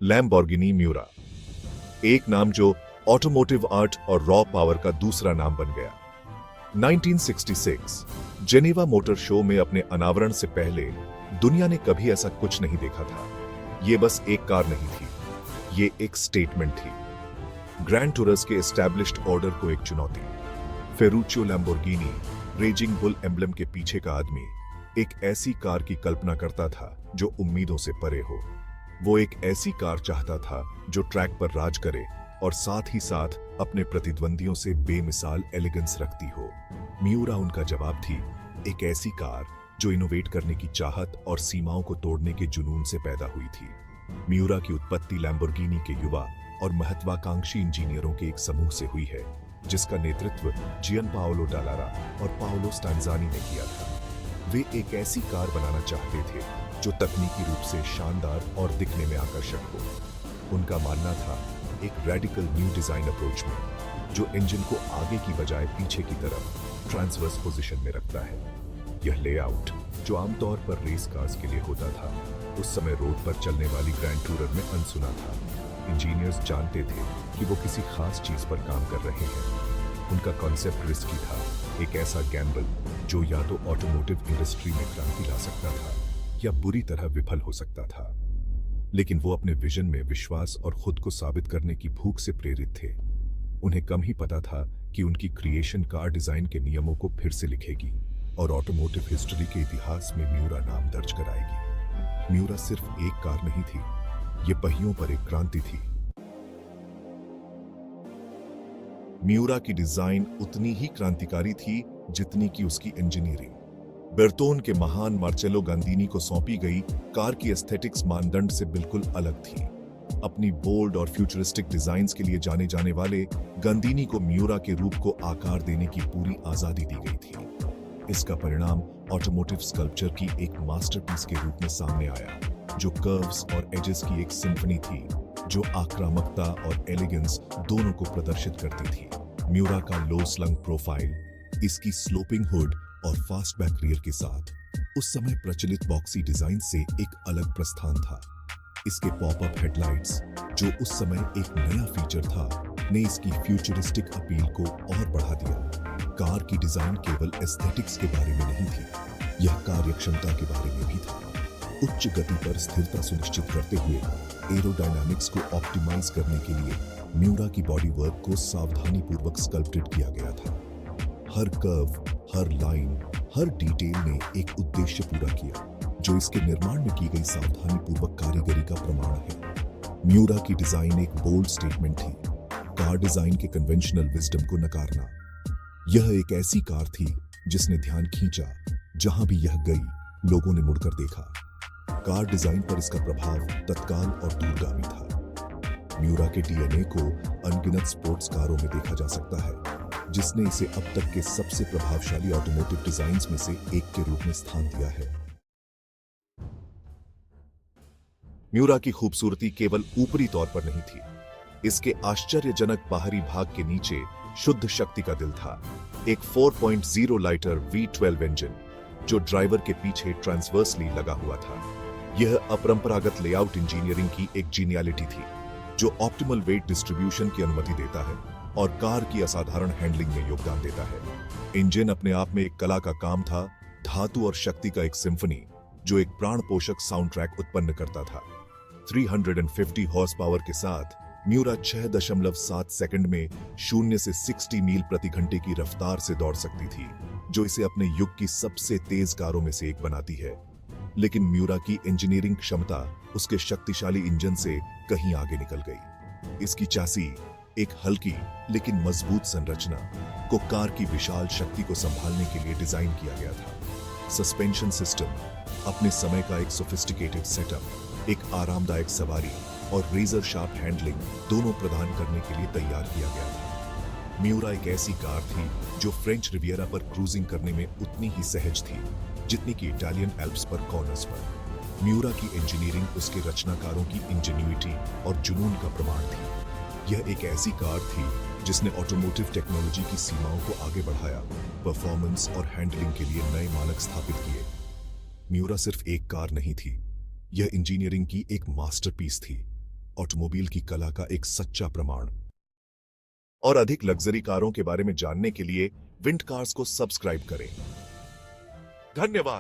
Lamborghini Miura, एक नाम जो ऑटोमोटिव आर्ट और रॉ पावर का दूसरा नाम बन गया। 1966 जेनेवा मोटर शो में अपने अनावरण से पहले दुनिया ने कभी ऐसा कुछ नहीं देखा था। यह बस एक कार नहीं थी, ये एक स्टेटमेंट थी। ग्रैंड टूरर्स के एस्टैब्लिश्ड ऑर्डर को एक चुनौती। फेरुचियो लैम्बोर्गिनी, रेजिंग बुल एम्ब्लम के पीछे का आदमी, एक ऐसी कार की कल्पना करता था जो उम्मीदों से परे हो। वो एक ऐसी कार चाहता था जो ट्रैक पर राज करे और साथ ही साथ अपने प्रतिद्वंदियों से बेमिसाल एलिगेंस रखती हो। म्यूरा उनका जवाब थी, एक ऐसी कार जो इनोवेट करने की चाहत और सीमाओं को तोड़ने के जुनून से पैदा हुई थी। म्यूरा की उत्पत्ति लैम्बोर्गिनी के युवा और महत्वाकांक्षी इंजीनियरों के एक समूह से हुई है, जिसका नेतृत्व जियनपाओलो डालारा और पाओलो स्टांजानी ने किया था। वे एक ऐसी कार बनाना चाहते थे जो तकनीकी रूप से शानदार और दिखने में आकर्षक हो। उनका मानना था, एक रेडिकल न्यू डिजाइन अप्रोच में जो इंजन को आगे की बजाय पीछे की तरफ ट्रांसवर्स पोजीशन में रखता है। यह लेआउट, जो आमतौर पर रेस कार्स के लिए होता था, उस समय रोड पर चलने वाली ग्रैंड टूरर में अनसुना था। इंजीनियर्स जानते थे कि वो किसी खास चीज पर काम कर रहे हैं। उनका कॉन्सेप्ट रिस्की था, एक ऐसा गैम्बल जो या तो ऑटोमोटिव इंडस्ट्री में क्रांति ला सकता था या बुरी तरह विफल हो सकता था। लेकिन वो अपने विजन में विश्वास और खुद को साबित करने की भूख से प्रेरित थे। उन्हें कम ही पता था कि उनकी क्रिएशन कार डिजाइन के नियमों को फिर से लिखेगी और ऑटोमोटिव हिस्ट्री के इतिहास में म्यूरा नाम दर्ज कराएगी। म्यूरा सिर्फ एक कार नहीं थी, ये पहियों पर एक क्रांति थी। म्यूरा की डिजाइन उतनी ही क्रांतिकारी थी जितनी कि उसकी इंजीनियरिंग। बेर्तोन के महान मार्चेलो गांदीनी को सौंपी गई कार की एस्थेटिक्स मानदंड से बिल्कुल अलग थी। अपनी बोल्ड और फ्यूचरिस्टिक डिजाइन्स के लिए जाने जाने वाले गांदीनी को म्यूरा के रूप को आकार देने की पूरी आजादी दी गई थी। इसका परिणाम ऑटोमोटिव स्कल्पचर की एक मास्टरपीस के रूप में सामने आया, जो कर्व्स और एजेस की एक सिम्फनी थी, जो आक्रामकता और एलिगेंस दोनों को प्रदर्शित करती थी। म्यूरा का लो स्लंग प्रोफाइल, इसकी स्लोपिंग हुड और फास्टबैक रियर के साथ उस समय प्रचलित बॉक्सी डिजाइन से एक अलग प्रस्थान था। इसके पॉपअप हेडलाइट्स, जो उस समय एक नया फीचर था, ने इसकी फ्यूचरिस्टिक अपील को और बढ़ा दिया। कार की डिजाइन केवल एस्थेटिक्स के बारे में नहीं थी, यह कार्यक्षमता के बारे में भी था। उच्च गति पर स्थिरता सुनिश्चित करते हुए एरोडायनामिक्स को ऑप्टिमाइज करने के लिए म्यूरा की बॉडी वर्क को सावधानीपूर्वक स्कल्प्टेड किया गया था। हर कर्व, हर लाइन, हर डिटेल ने एक उद्देश्य पूरा किया, जो इसके निर्माण में की गई सावधानीपूर्वक कारीगरी का प्रमाण है। म्यूरा की डिजाइन एक बोल्ड स्टेटमेंट थी, कार डिजाइन के कन्वेंशनल विजडम को नकारना। यह एक ऐसी कार थी जिसने ध्यान खींचा, जहां भी यह गई, लोगों ने मुड़कर देखा। कार डिजाइन पर इसका प्रभाव तत्काल और दूरगामी था। म्यूरा के डीएनए को अनगिनत स्पोर्ट्स कारों में देखा जा सकता है, जिसने इसे अब तक के सबसे प्रभावशाली ऑटोमोटिव डिजाइन्स में से एक के रूप में स्थान दिया है। म्यूरा की खूबसूरती केवल ऊपरी तौर पर नहीं थी, इसके आश्चर्यजनक बाहरी भाग के नीचे शुद्ध शक्ति का दिल था। एक 4.0 लीटर V12 इंजन जो ड्राइवर के पीछे ट्रांसवर्सली लगा हुआ था। यह अपरंपरागत लेआउट इंजीनियरिंग की एक जीनियलिटी थी, जो ऑप्टिमल वेट डिस्ट्रीब्यूशन की अनुमति देता है और कार की असाधारण हैंडलिंग में योगदान देता है। इंजन अपने आप में एक कला का काम था, धातु और शक्ति का एक सिम्फनी, जो एक प्राण पोषक साउंड ट्रैक उत्पन्न करता था। 350 हॉर्स पावर के साथ म्यूरा 6.7 सेकंड में 0 से 60 मील प्रति घंटे की रफ्तार से दौड़ सकती थी, जो इसे अपने युग की सबसे तेज कारों में से एक बनाती है। लेकिन म्यूरा की इंजीनियरिंग क्षमता उसके शक्तिशाली इंजन से कहीं आगे निकल गई। इसकी चासी, एक हल्की लेकिन मजबूत संरचना, को कार की विशाल शक्ति को संभालने के लिए डिजाइन किया गया था। सस्पेंशन सिस्टम, अपने समय का एक सोफिस्टिकेटेड सेटअप, एक आरामदायक सवारी और रेजर शार्प हैंडलिंग दोनों प्रदान करने के लिए तैयार किया गया था। म्यूरा एक ऐसी कार थी जो फ्रेंच रिवियरा पर क्रूजिंग करने में उतनी ही सहज थी जितनी कि इटालियन एल्प्स पर कॉर्नर्स पर। म्यूरा की इंजीनियरिंग उसके रचनाकारों की इंजेन्युइटी और जुनून का प्रमाण थी। यह एक ऐसी कार थी जिसने ऑटोमोटिव टेक्नोलॉजी की सीमाओं को आगे बढ़ाया, परफॉर्मेंस और हैंडलिंग के लिए नए मानक स्थापित किए। म्यूरा सिर्फ एक कार नहीं थी, यह इंजीनियरिंग की एक मास्टरपीस थी। ऑटोमोबाइल की कला का एक सच्चा प्रमाण। और अधिक लग्जरी कारों के बारे में जानने के लिए विंट कार्स को सब्सक्राइब करें। धन्यवाद।